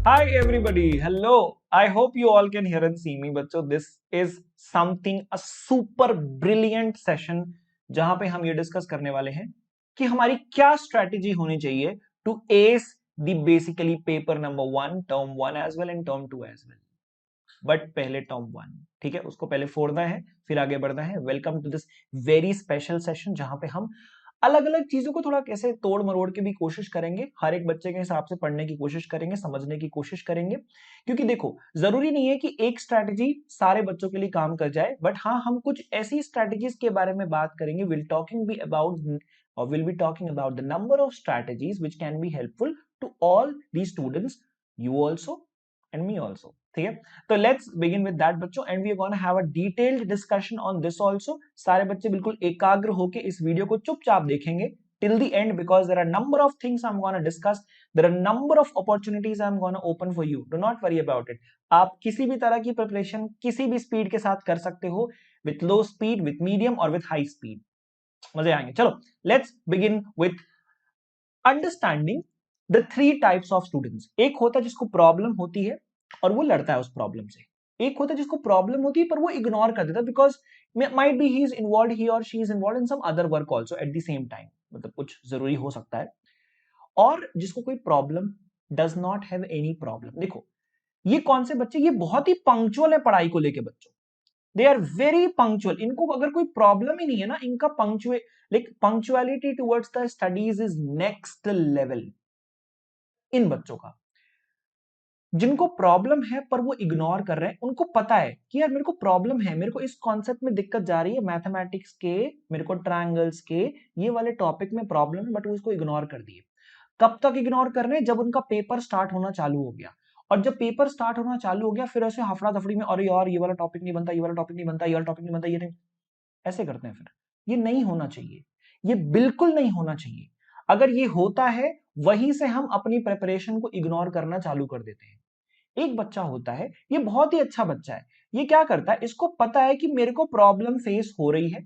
Hi everybody, hello. I hope you all can hear and see me बच्चों. This is something a super brilliant session जहां पे हम ये discuss करने वाले हैं कि हमारी क्या स्ट्रेटेजी होनी चाहिए to ace the basically paper number 1, term 1 as well and term 2 as well. But पहले टर्म 1, ठीक है, उसको पहले फोड़ना है फिर आगे बढ़ना है. Welcome to this very special session जहां पे हम अलग अलग चीजों को थोड़ा कैसे तोड़ मरोड़ के भी कोशिश करेंगे, हर एक बच्चे के हिसाब से पढ़ने की कोशिश करेंगे, समझने की कोशिश करेंगे. क्योंकि देखो, जरूरी नहीं है कि एक स्ट्रैटेजी सारे बच्चों के लिए काम कर जाए, बट हाँ, हम कुछ ऐसी स्ट्रैटेजीज के बारे में बात करेंगे. Will be talking about the number of strategies which can be helpful to all the students, you also and me also. ठीक है, तो लेट्स बिगिन विद दैट बच्चों, and we are gonna have a detailed discussion on this also. सारे बच्चे बिल्कुल एकाग्र होकर इस वीडियो को चुपचाप देखेंगे till the end because there are number of things I'm going to discuss. There are number of opportunities I'm going to open for you. Do not worry about it. आप किसी भी तरह की प्रिपरेशन किसी भी स्पीड के साथ कर सकते हो, with low speed, with medium और with high speed. मजे आएंगे. चलो, let's begin with understanding the three types of students. एक होता है जिसको प्रॉब्लम होती है और वो लड़ता है उस प्रॉब्लम से. एक होता है जिसको प्रॉब्लम होती है पर वो इग्नोर कर देता है because might be he is involve, he or she is involve in some other work also at the same time, मतलब कुछ जरूरी हो सकता है. और जिसको कोई problem does not have any problem. देखो, ये कौन से बच्चे, ये बहुत ही पंक्चुअल है पढ़ाई को लेके बच्चों. They are very punctual. इनको अगर कोई प्रॉब्लम ही नहीं है ना, इनका punctuality towards the studies is next level. इन बच्चों का, जिनको प्रॉब्लम है पर वो इग्नोर कर रहे हैं, उनको पता है कि यार मेरे को प्रॉब्लम है, मेरे को इस कॉन्सेप्ट में दिक्कत जा रही है, मैथमेटिक्स के, मेरे को ट्रायंगल्स के ये वाले टॉपिक में प्रॉब्लम है, बट वो उसको इग्नोर कर दिए. कब तक इग्नोर कर रहे हैं? जब उनका पेपर स्टार्ट होना चालू हो गया. और जब पेपर स्टार्ट होना चालू हो गया, फिर ऐसे हफड़ा दफड़ी में, अरे यार ये वाला टॉपिक नहीं बनता, ये वाला टॉपिक नहीं बनता, ये वाला टॉपिक नहीं बनता, ये नहीं, ऐसे करते हैं. फिर ये नहीं होना चाहिए, ये बिल्कुल नहीं होना चाहिए. अगर ये होता है, वहीं से हम अपनी प्रिपरेशन को इग्नोर करना चालू कर देते हैं. एक बच्चा होता है, ये बहुत ही अच्छा बच्चा है. ये क्या करता है, इसको पता है कि मेरे को प्रॉब्लम फेस हो रही है.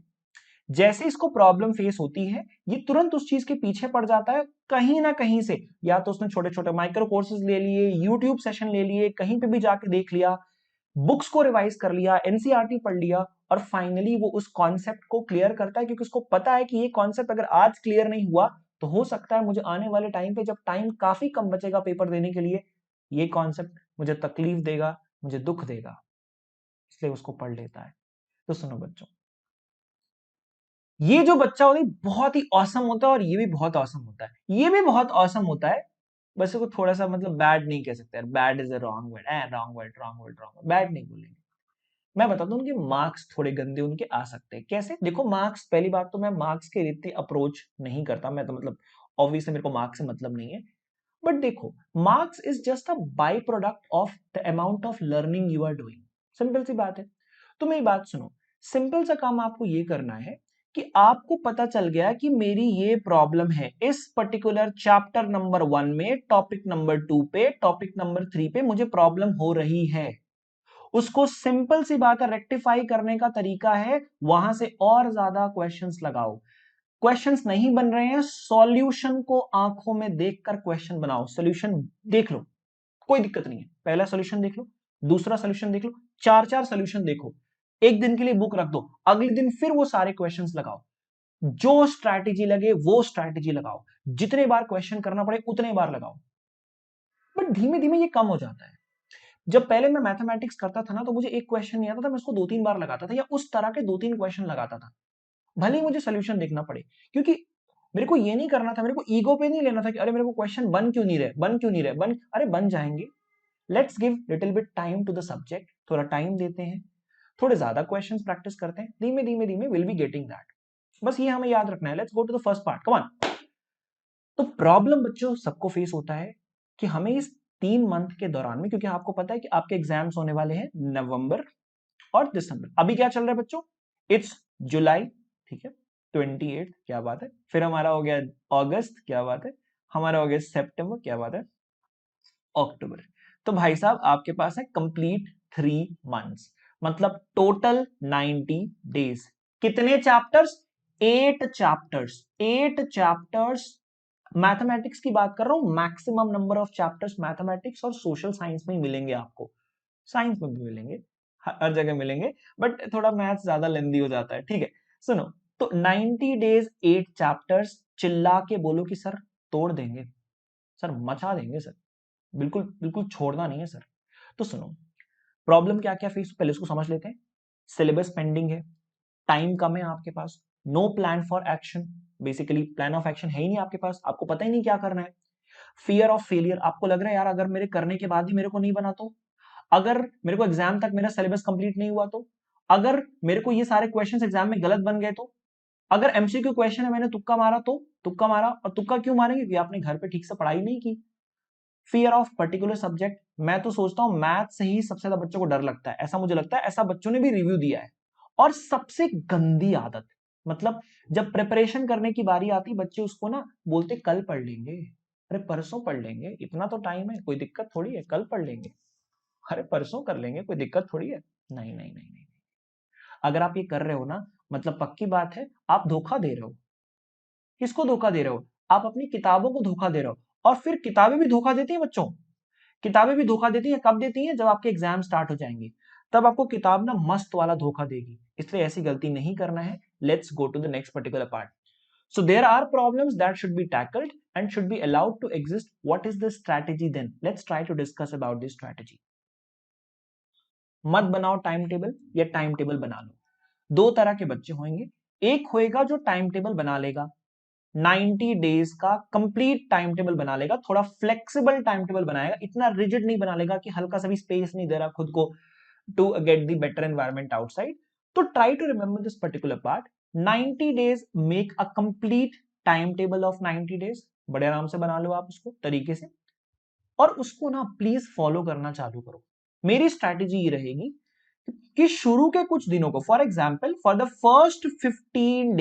जैसे इसको प्रॉब्लम फेस होती है, ये तुरंत उस चीज के पीछे पड़ जाता है. कहीं ना कहीं से, या तो उसने छोटे छोटे माइक्रो कोर्सेज ले लिए, यूट्यूब सेशन ले लिए, कहीं पे भी जाके देख लिया, बुक्स को रिवाइज कर लिया, एनसीईआरटी पढ़ लिया, और फाइनली वो उस कॉन्सेप्ट को क्लियर करता है. क्योंकि उसको पता है कि ये कॉन्सेप्ट अगर आज क्लियर नहीं हुआ तो हो सकता है मुझे आने वाले टाइम पे, जब टाइम काफी कम बचेगा पेपर देने के लिए, ये कॉन्सेप्ट मुझे तकलीफ देगा, मुझे दुख देगा, इसलिए उसको पढ़ लेता है. तो सुनो बच्चों, ये जो बच्चा होता है बहुत ही औसम होता है, और ये भी बहुत औसम होता है, ये भी बहुत औसम होता है. बस इसको थोड़ा सा मतलब बैड नहीं कह सकते यार, bad is a wrong word, wrong word, wrong word, wrong word, bad नहीं बोलेंगे. मैं बताता हूँ, उनके मार्क्स थोड़े गंदे उनके आ सकते हैं. कैसे? देखो, मार्क्स, पहली बात तो मैं मार्क्स के इतनी अप्रोच नहीं करता. मैं तो मतलब ऑब्वियसली मेरे को मार्क्स से मतलब नहीं है. बट देखो, marks is just a by product of the amount of learning you are doing. Simple सी बात है. तो मेरी बात सुनो, सिंपल सा काम आपको ये करना है कि आपको पता चल गया कि मेरी ये प्रॉब्लम है इस पर्टिकुलर चैप्टर नंबर 1 में, टॉपिक नंबर 2 पे, टॉपिक नंबर 3 पे मुझे प्रॉब्लम हो रही है. उसको सिंपल सी बात है, रेक्टिफाई करने का तरीका है वहां से और ज्यादा क्वेश्चंस लगाओ. क्वेश्चंस नहीं बन रहे हैं, सॉल्यूशन को आंखों में देखकर क्वेश्चन बनाओ. सॉल्यूशन देख लो, कोई दिक्कत नहीं है. पहला सॉल्यूशन देख लो, दूसरा सॉल्यूशन देख लो, चार चार सॉल्यूशन देखो. एक दिन के लिए बुक रख दो, अगले दिन फिर वो सारे क्वेश्चंस लगाओ. जो स्ट्रैटेजी लगे वो स्ट्रैटेजी लगाओ. जितने बार क्वेश्चन करना पड़े उतने बार लगाओ. बट धीमे धीमे ये कम हो जाता है. जब पहले मैं मैथमेटिक्स करता था ना, तो मुझे एक क्वेश्चन नहीं आता था, मैं उसको 2-3 बार लगाता था, या उस तरह के 2-3 क्वेश्चन लगाता था, भले ही मुझे सोल्यूशन देखना पड़े. क्योंकि मेरे को ये नहीं करना था, मेरे को ईगो पे नहीं लेना था कि अरे मेरे को क्वेश्चन बन क्यों नहीं रहे, बन क्यों नहीं रहे, अरे बन जाएंगे. Let's give little bit time to the subject. थोड़ा टाइम देते हैं, थोड़े ज्यादा क्वेश्चंस प्रैक्टिस करते हैं, धीमे धीमे धीमे विल बी गेटिंग दैट. बस ये हमें याद रखना है. Let's go to the first part, come on. तो प्रॉब्लम बच्चों सबको फेस होता है कि हमें इस 3 मंथ के दौरान में, क्योंकि आपको पता है कि आपके एग्जाम्स होने वाले हैं नवंबर और दिसंबर. अभी क्या चल रहा है बच्चों? इट्स जुलाई, ठीक है, 28, क्या बात है. फिर हमारा हो गया अगस्त, क्या बात है. हमारा हो गया सितंबर, क्या बात है, अक्टूबर. तो भाई साहब आपके पास है कंप्लीट 3 मंथ्स, मतलब टोटल 90 डेज. कितने चैप्टर्स? 8 चैप्टर्स. 8 चैप्टर्स मैथमेटिक्स की बात कर रहा हूं, maximum number of chapters mathematics और सोशल साइंस में ही मिलेंगे आपको, साइंस में भी मिलेंगे, हर जगह मिलेंगे, बट थोड़ा मैथ्स ज्यादा लेंदी हो जाता है, ठीक है। सुनो, तो 90 डेज 8 चैप्टर्स, चिल्ला के बोलो कि सर तोड़ देंगे, सर मचा देंगे सर, बिल्कुल बिल्कुल छोड़ना नहीं है सर। तो सुनो, प्रॉब्लम क्या क्या फेस, पहले उसको समझ लेते हैं। सिलेबस पेंडिंग है, टाइम कम है आपके पास, no plan for action, basically plan of action है ही नहीं आपके पास, आपको पता ही नहीं क्या करना है। फियर ऑफ फेलियर, आपको लग रहा है यार अगर मेरे करने के बाद ही मेरे को नहीं बना तो, अगर मेरे को एग्जाम तक मेरा सिलेबस कंप्लीट नहीं हुआ तो, अगर मेरे को ये सारे क्वेश्चंस एग्जाम में गलत बन गए तो, अगर एमसीक्यू क्वेश्चन है मैंने तुक्का मारा तो, तुक्का मारा, और तुक्का क्यों मारेंगे, क्योंकि आपने घर पे ठीक से पढ़ाई नहीं की। फियर ऑफ पर्टिकुलर सब्जेक्ट, मैं तो सोचता हूं मैथ से ही सबसे ज्यादा बच्चों को डर लगता है, ऐसा मुझे लगता है, ऐसा बच्चों ने भी रिव्यू दिया है। और सबसे गंदी आदत, मतलब जब प्रिपरेशन करने की बारी आती बच्चे उसको ना बोलते कल पढ़ लेंगे, अरे परसों पढ़ लेंगे, इतना तो टाइम है, कोई दिक्कत थोड़ी है, कल पढ़ लेंगे, अरे परसों कर लेंगे, कोई दिक्कत थोड़ी है। नहीं नहीं नहीं नहीं, अगर आप ये कर रहे हो ना, मतलब पक्की बात है आप धोखा दे रहे हो। किसको धोखा दे रहे हो? आप अपनी किताबों को धोखा दे रहे हो। और फिर किताबें भी धोखा देती हैं बच्चों, किताबें भी धोखा देती हैं, कब देती हैं? जब आपके एग्जाम स्टार्ट हो जाएंगे, तब आपको किताब ना मस्त वाला धोखा देगी, इसलिए ऐसी गलती नहीं करना है। Let's go to the next particular part. So there are problems that should be tackled and should be allowed to exist. What is the strategy then? Let's try to discuss about this strategy. मत बनाओ time table, या time table बना लो। दो तरह के बच्चे होंगे, एक होएगा जो टाइम टेबल बना लेगा, 90 डेज का कंप्लीट टाइम टेबल बना लेगा, थोड़ा फ्लेक्सिबल टाइम टेबल बनाएगा, इतना रिजिड नहीं बना लेगा कि हल्का सा भी स्पेस नहीं दे रहा खुद को to get the better environment outside. तो try to remember this particular part, 90 days make a complete time table of 90 days, बड़े आराम से बना लो आप उसको तरीके से, और उसको ना प्लीज फॉलो करना चालू करो। मेरी स्ट्रैटेजी ये रहेगी कि शुरू के कुछ दिनों को, for example for the first 15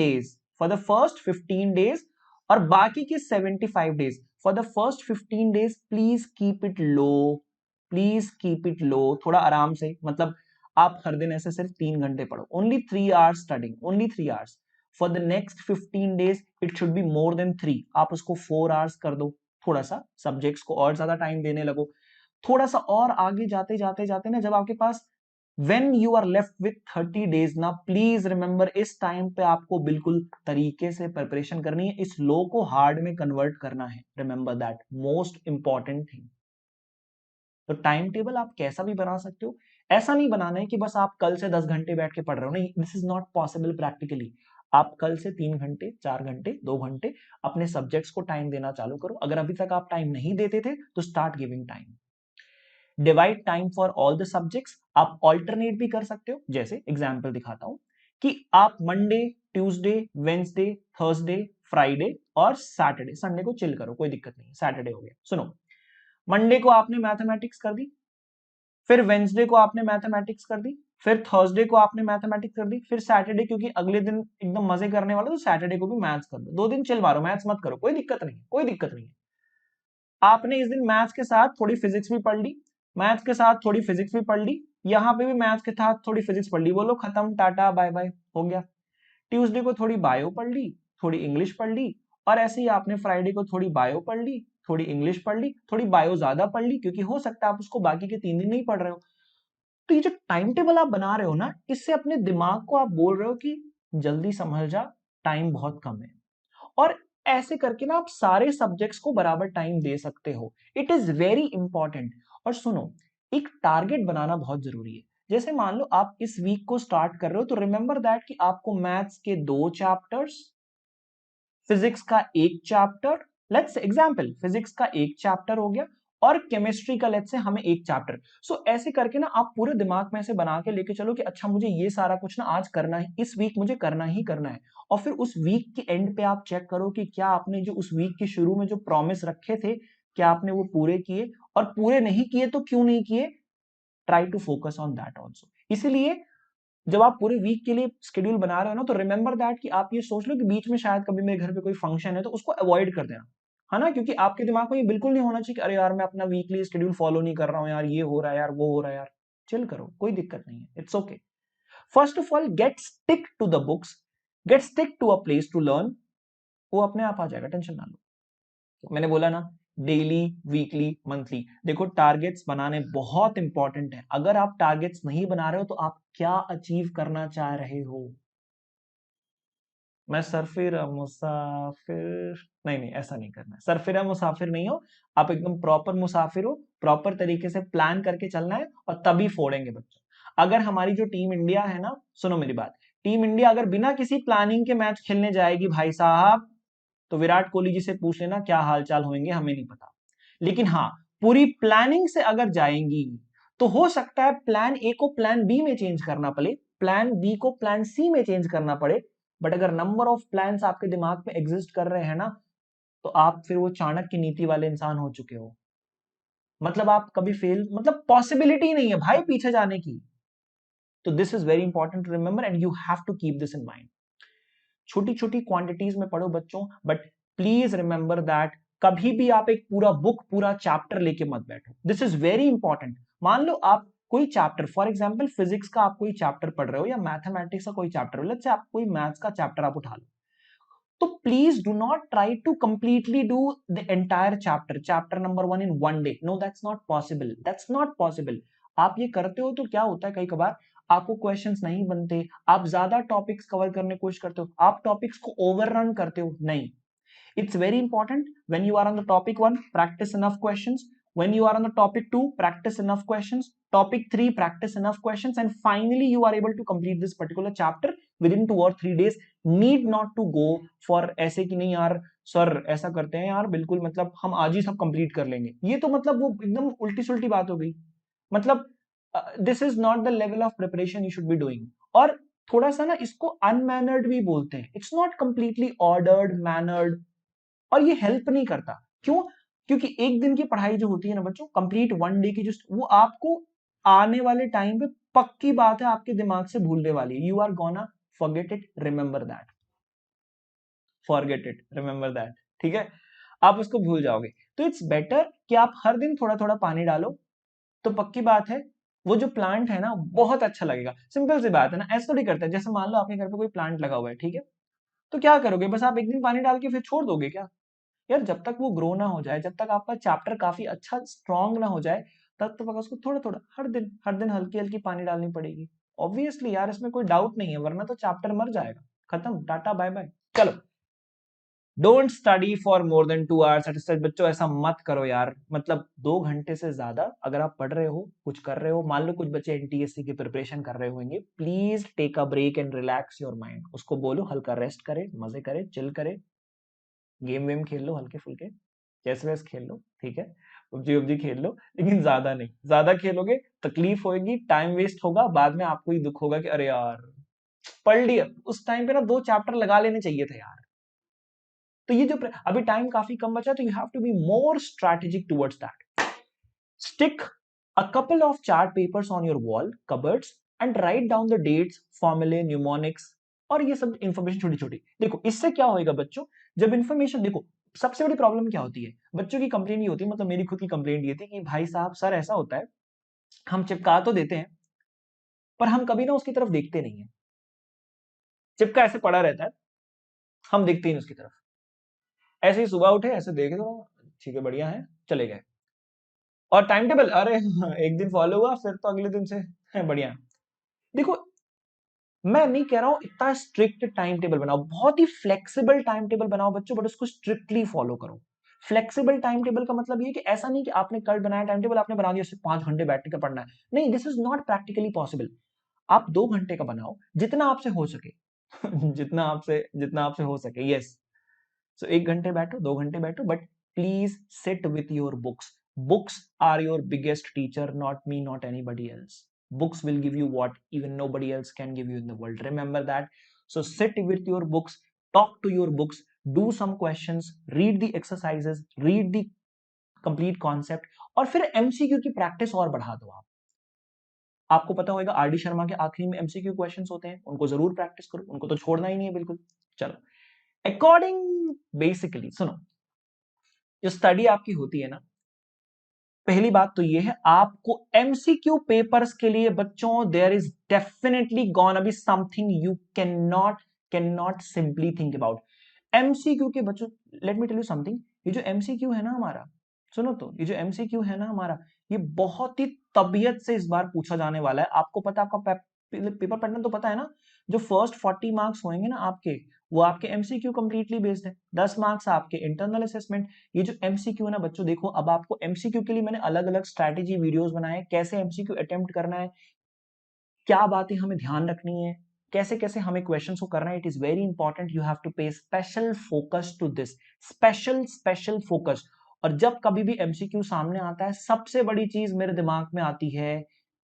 days और बाकी के 75 days, for the first 15 days please keep it low, please keep it low, थोड़ा आराम से, मतलब आप हर दिन ऐसे सिर्फ 3 घंटे पढ़ो, only 3 hours studying, only 3 hours. For the next 15 days it should be more than 3, आप उसको 4 आवर्स कर दो, थोड़ा सा सब्जेक्ट्स को और ज्यादा टाइम देने लगो, थोड़ा सा और आगे जाते जाते जाते ना, जब आपके पास when you are left with 30 days ना, प्लीज रिमेंबर इस टाइम पे आपको बिल्कुल तरीके से प्रिपरेशन करनी है, इस लो को हार्ड में कन्वर्ट करना है, remember that most important thing. तो टाइम टेबल आप कैसा भी बना सकते हो, ऐसा नहीं बनाना है कि बस आप कल से 10 घंटे बैठ के पढ़ रहे हो, नहीं, this is not possible practically. आप कल से 3 घंटे 4 घंटे 2 घंटे अपने सब्जेक्ट्स को टाइम देना चालू करो, अगर अभी तक आप टाइम नहीं देते थे तो start giving time. Divide time for all the subjects, आप ऑल्टरनेट भी कर सकते हो, जैसे एग्जाम्पल दिखाता हूं कि आप Monday, Tuesday, Wednesday, Thursday, Friday और सैटरडे, संडे को चिल करो, कोई दिक्कत नहीं, सैटरडे हो गया। सुनो, मंडे को आपने मैथमेटिक्स कर दी, फिर वेंसडे को आपने मैथमेटिक्स कर दी, फिर थर्सडे को आपने मैथमेटिक्स कर दी, फिर सैटरडे, क्योंकि अगले दिन एकदम मजे करने वाला, तो सैटरडे को भी मैथ्स कर दो, 2 दिन चिल मारो, मैथ्स मत करो, कोई दिक्कत नहीं, कोई दिक्कत नहीं है। आपने इस दिन मैथ्स के साथ थोड़ी फिजिक्स भी पढ़ ली, मैथ्स के साथ थोड़ी फिजिक्स भी पढ़ ली, यहां पे भी मैथ्स के साथ थोड़ी फिजिक्स पढ़ ली, बोलो खत्म, टाटा बाय बाय, हो गया। ट्यूसडे को थोड़ी बायो पढ़ ली, थोड़ी इंग्लिश पढ़ ली, और ऐसे ही आपने फ्राइडे को थोड़ी बायो पढ़ ली, थोड़ी इंग्लिश पढ़ ली, थोड़ी बायो ज्यादा पढ़ ली, क्योंकि हो सकता है आप उसको बाकी के 3 दिन नहीं पढ़ रहे हो। तो ये जो टाइम टेबल आप बना रहे हो ना, इससे अपने दिमाग को आप बोल रहे हो कि जल्दी संभल जा, टाइम बहुत कम है, और ऐसे करके ना आप सारे सब्जेक्ट्स को बराबर टाइम दे सकते हो। It is very important. और सुनो, एक टारगेट बनाना बहुत जरूरी है। जैसे मान लो आप इस वीक को स्टार्ट कर रहे हो, तो रिमेंबर दैट कि आपको मैथ्स के 2 चैप्टर्स, फिजिक्स का 1 chapter, let's say example physics का 1 चैप्टर हो गया, और केमिस्ट्री का लेट्स से हमें 1 चैप्टर। सो ऐसे करके ना आप पूरे दिमाग में ऐसे बना के लेके चलो कि अच्छा मुझे ये सारा कुछ ना आज करना है, इस वीक मुझे करना ही करना है। और फिर उस वीक के एंड पे आप चेक करो कि क्या आपने जो उस वीक के शुरू में जो प्रॉमिस रखे थे, क्या आपने वो पूरे किए, और पूरे नहीं किए तो क्यों नहीं किए, try to focus on that also. इसीलिए जब आप पूरे वीक के लिए शेड्यूल बना रहे हो ना, तो रिमेंबर दैट कि आप ये सोच लो कि बीच में शायद कभी मेरे घर पे कोई फंक्शन है, तो उसको अवॉइड कर देना, है ना, क्योंकि आपके दिमाग में ये बिल्कुल नहीं होना चाहिए कि अरे यार मैं अपना वीकली शेड्यूल फॉलो नहीं कर रहा हूँ यार, ये हो रहा है यार, वो हो रहा है यार। चिल करो, कोई दिक्कत नहीं है, it's okay. First of all get stick to the books, get stick to a place to learn, वो अपने आप आ जाएगा, टेंशन ना लो। मैंने बोला ना, डेली, वीकली, मंथली। देखो टारगेट्स बनाने बहुत इंपॉर्टेंट है। अगर आप टारगेट्स नहीं बना रहे हो तो आप क्या अचीव करना चाह रहे हो? मैं सरफिर मुसाफिर, नहीं नहीं, ऐसा नहीं करना है। सरफिरा मुसाफिर नहीं हो, आप एकदम प्रॉपर मुसाफिर हो। प्रॉपर तरीके से प्लान करके चलना है और तभी फोड़ेंगे बच्चों। अगर हमारी जो टीम इंडिया है ना, सुनो मेरी बात, टीम इंडिया अगर बिना किसी प्लानिंग के मैच खेलने जाएगी भाई साहब, तो विराट कोहली जी से पूछ लेना क्या हालचाल होंगे, हमें नहीं पता। लेकिन हाँ, पूरी प्लानिंग से अगर जाएंगी तो हो सकता है प्लान ए को प्लान बी में चेंज करना पड़े, प्लान बी को प्लान सी में चेंज करना पड़े। बट अगर नंबर ऑफ प्लान्स आपके दिमाग में एग्जिस्ट कर रहे हैं ना, तो आप फिर वो चाणक्य नीति वाले इंसान हो चुके हो। मतलब आप कभी फेल, मतलब पॉसिबिलिटी नहीं है भाई पीछे जाने की। तो this is very important to remember and you have to keep this in mind. छोटी छोटी क्वांटिटीज में पढ़ो बच्चों, बट प्लीज रिमेंबर दैट कभी भी आप एक पूरा बुक, पूरा चैप्टर लेके मत बैठो। This is very important. मान लो आप कोई चैप्टर, फॉर एग्जांपल फिजिक्स का आप कोई चैप्टर पढ़ रहे हो या मैथमेटिक्स का कोई चैप्टर, लेट्स से आप कोई मैथ्स का चैप्टर आप उठा लो, तो please do not try to completely do the entire chapter, chapter number 1 in 1 day. No, that's not possible, that's not possible. आप ये करते हो तो क्या होता है, कई कबार आपको क्वेश्चंस नहीं बनते, आप ज्यादा टॉपिक्स कवर करने की कोशिश करते हो, आप टॉपिक्स को ओवररन करते हो। नहीं, it's very important when you are on the topic 1, practice enough questions. When you are on the topic 2, practice enough questions. Topic 3, practice enough questions. And finally, you are able to complete this particular chapter within 2 or 3 days. Need not to go for ऐसे कि नहीं यार sir ऐसा करते हैं यार, बिल्कुल मतलब हम आज ही सब कंप्लीट कर लेंगे। ये तो मतलब वो एकदम उल्टी सुल्टी बात हो गई। मतलब this is not the level of preparation you should be doing. और थोड़ा सा ना इसको अनमैनर्ड भी बोलते हैं। It's not completely ordered, mannered, और ये हेल्प नहीं करता। क्यों? क्योंकि एक दिन की पढ़ाई जो होती है ना बच्चों, कंप्लीट 1 डे की, जो वो आपको आने वाले टाइम पे पक्की बात है आपके दिमाग से भूलने वाली है। You are gonna forget it, remember that, forget it, remember that. ठीक है, आप उसको भूल जाओगे। तो इट्स बेटर कि आप हर दिन थोड़ा थोड़ा पानी डालो, तो पक्की बात है वो जो प्लांट है ना बहुत अच्छा लगेगा। सिंपल सी बात है ना, ऐसा थोड़ी करते हैं। जैसे मान लो आपके घर पे कोई प्लांट लगा हुआ है, ठीक है, तो क्या करोगे, बस आप एक दिन पानी डाल के फिर छोड़ दोगे क्या? यार जब तक वो ग्रो ना हो जाए, जब तक आपका चैप्टर काफी अच्छा स्ट्रांग ना हो जाए, तब तक उसको थोड़ा थोड़ा हर दिन हल्की हल्की पानी डालनी पड़ेगी। ऑब्वियसली यार, इसमें कोई डाउट नहीं है, वरना तो चैप्टर मर जाएगा, खत्म, टाटा बाय बाय। चलो, don't study for more than 2 hours. बच्चों ऐसा मत करो यार, मतलब 2 घंटे से ज्यादा अगर आप पढ़ रहे हो, कुछ कर रहे हो, मान लो कुछ बच्चे एनटीएससी की प्रिपरेशन कर रहे होंगे, please take a break and relax your mind. उसको बोलो हल्का रेस्ट करे, मजे करे, चिल करे, गेम वेम खेल लो हल्के फुल्के, चेस वेस खेल लो, ठीक है, पबजी वबजी खेल लो, लेकिन ज्यादा नहीं। ज्यादा खेलोगे तकलीफ होगी, टाइम वेस्ट होगा, बाद में आपको ही दुख होगा कि अरे यार पढ़ लिया उस टाइम पे ना, 2 चैप्टर लगा लेने चाहिए थे यार। तो ये जो अभी टाइम काफी कम बचा, तो you have to be more strategic towards that. Stick a couple of chart papers on your wall cupboards and write down the dates, फॉर्मूले, न्यूमोनिक्स, और ये सब इंफॉर्मेशन छोटी छोटी। देखो इससे क्या होएगा बच्चों, जब इंफॉर्मेशन, देखो सबसे बड़ी प्रॉब्लम क्या होती है, बच्चों की कंप्लेंट ये होती है, मतलब मेरी खुद की कंप्लेंट ये थी कि भाई साहब सर ऐसा होता है, हम चिपका तो देते हैं पर हम कभी ना उसकी तरफ देखते नहीं है। चिपका ऐसे पड़ा रहता है, हम देखते ही नहीं उसकी तरफ। ऐसे ही सुबह उठे, ऐसे देखे तो ठीक है बढ़िया है, चले गए। और टाइम टेबल, अरे एक दिन फॉलो हुआ फिर तो अगले दिन से है बढ़िया। देखो मैं नहीं कह रहा हूं इतना स्ट्रिक्ट टाइम टेबल बनाओ, बहुत ही फ्लेक्सिबल टाइम टेबल बनाओ बच्चों, बट उसको स्ट्रिक्टली फॉलो करो। फ्लेक्सिबल टाइम टेबल का मतलब ये कि ऐसा नहीं कि आपने कल बनाया टाइम टेबल, आपने बना दिया सिर्फ 5 घंटे बैठ कर पढ़ना है। नहीं, this is not practically possible. आप 2 घंटे का बनाओ, जितना आपसे हो सके जितना आपसे हो सके, यस। सो 1 घंटे बैठो, 2 घंटे बैठो, but please sit with your books. Books are your biggest teacher, not me, not anybody else. Books will give you what even nobody else can give you in the world. Remember that. So sit with your books, talk to your books, do some questions, read the exercises, read the complete concept, और फिर MCQ की practice और बढ़ा दो आप। आपको पता होगा आरडी शर्मा के आखिरी में MCQ क्वेश्चंस होते हैं, उनको जरूर प्रैक्टिस करो, उनको तो छोड़ना ही नहीं है बिल्कुल। चलो, अकॉर्डिंग, बेसिकली सुनो, जो स्टडी आपकी होती है ना, पहली बात तो ये है, आपको एमसीक्यू पेपर्स के लिए बच्चों there is definitely gonna be something you can not simply think about. MCQ के बच्चों, let me tell you something, ये जो एमसीक्यू है ना हमारा, सुनो तो, ये जो एमसीक्यू है ना हमारा, ये बहुत ही तबीयत से इस बार पूछा जाने वाला है। आपको पता, आपका पेपर पैटर्न तो पता है ना, जो फर्स्ट 40 मार्क्स होंगे ना आपके, वो आपके एमसीक्यू कंप्लीटली बेस्ड है। 10 मार्क्स आपके इंटरनल असेसमेंट। ये जो एमसीक्यू है ना बच्चों, देखो अब आपको एमसीक्यू के लिए मैंने अलग अलग स्ट्रैटेजी वीडियोस बनाए, कैसे एमसीक्यू अटेम्प्ट करना है, क्या बातें हमें ध्यान रखनी है, कैसे कैसे हमें क्वेश्चन को करना है। It is very important, you have to pay special focus to this, special focus. और जब कभी भी एमसीक्यू सामने आता है, सबसे बड़ी चीज मेरे दिमाग में आती है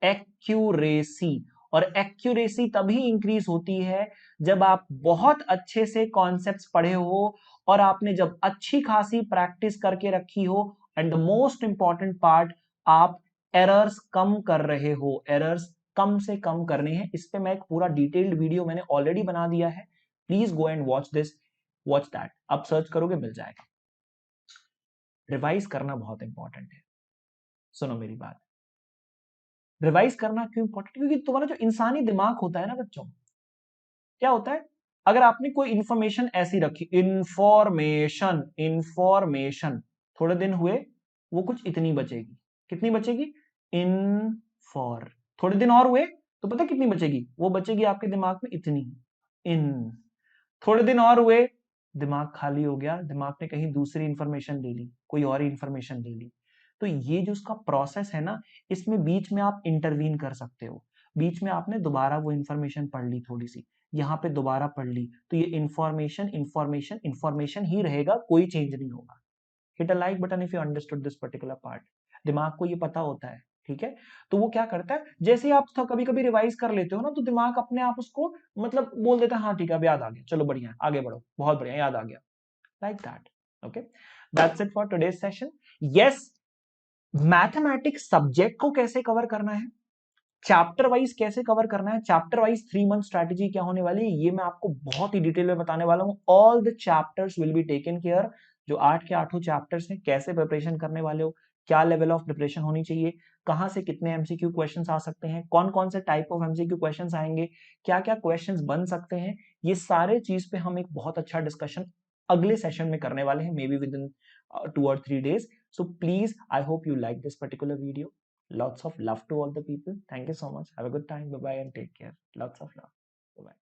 एक्यूरेसी। और एक्यूरेसी तभी इंक्रीज होती है जब आप बहुत अच्छे से कॉन्सेप्ट्स पढ़े हो और आपने जब अच्छी खासी प्रैक्टिस करके रखी हो, and the most important part, आप एरर्स कम कर रहे हो। एरर्स कम से कम करने हैं। इस पे मैं एक पूरा डिटेल्ड वीडियो मैंने ऑलरेडी बना दिया है, please go and watch this, watch that. आप सर्च करोगे मिल जाएगा। रिवाइज करना बहुत इंपॉर्टेंट है। सुनो मेरी बात, रिवाइज करना क्यों इंपॉर्टेंट, क्योंकि तुम्हारा जो इंसानी दिमाग होता है ना बच्चों, क्या होता है, अगर आपने कोई इंफॉर्मेशन ऐसी रखी, इंफॉर्मेशन इंफॉर्मेशन, थोड़े दिन हुए वो कुछ इतनी बचेगी, कितनी बचेगी, इन फॉर, थोड़े दिन और हुए तो पता कितनी बचेगी, वो बचेगी आपके दिमाग में इतनी, इन। थोड़े दिन और हुए, दिमाग खाली हो गया, दिमाग ने कहीं दूसरी इंफॉर्मेशन ले ली, कोई और इंफॉर्मेशन ले ली। तो ये जो उसका प्रोसेस है ना, इसमें बीच में आप इंटरवीन कर सकते हो। बीच में आपने दोबारा वो इंफॉर्मेशन पढ़ ली, थोड़ी सी यहाँ पे दोबारा पढ़ ली, तो ये इंफॉर्मेशन इंफॉर्मेशन इंफॉर्मेशन ही रहेगा, कोई चेंज नहीं होगा। Hit a like button if you understood this particular part. दिमाग को ये पता होता है, ठीक है। तो वो क्या करता है, जैसे ही आप तो कभी कभी रिवाइज कर लेते हो ना, तो दिमाग अपने आप उसको मतलब बोल देता है, हाँ ठीक है अब याद आ गया, चलो बढ़िया आगे बढ़ो, बहुत बढ़िया याद आ गया, like that. Okay, that's it for today's session. Yes, mathematics subject को कैसे कवर करना है, चैप्टर वाइज कैसे कवर करना है, चैप्टर वाइज 3 मंथ स्ट्रैटेजी क्या होने वाली है, ये मैं आपको बहुत ही डिटेल में बताने वाला हूं। All the chapters will be taken care. जो 8 के 8 चैप्टर्स हैं, कैसे प्रिपरेशन करने वाले हो, क्या लेवल ऑफ प्रिपरेशन होनी चाहिए, कहां से कितने एमसीक्यू क्वेश्चंस आ सकते हैं, कौन कौन से टाइप ऑफ एमसीक्यू क्वेश्चंस आएंगे, क्या क्या क्वेश्चंस बन सकते हैं, ये सारे चीज पे हम एक बहुत अच्छा डिस्कशन अगले सेशन में करने वाले हैं, may be with in 2 or 3 days. So please, I hope you like this particular video. Lots of love to all the people. Thank you so much. Have a good time. Bye bye and take care. Lots of love. Bye bye.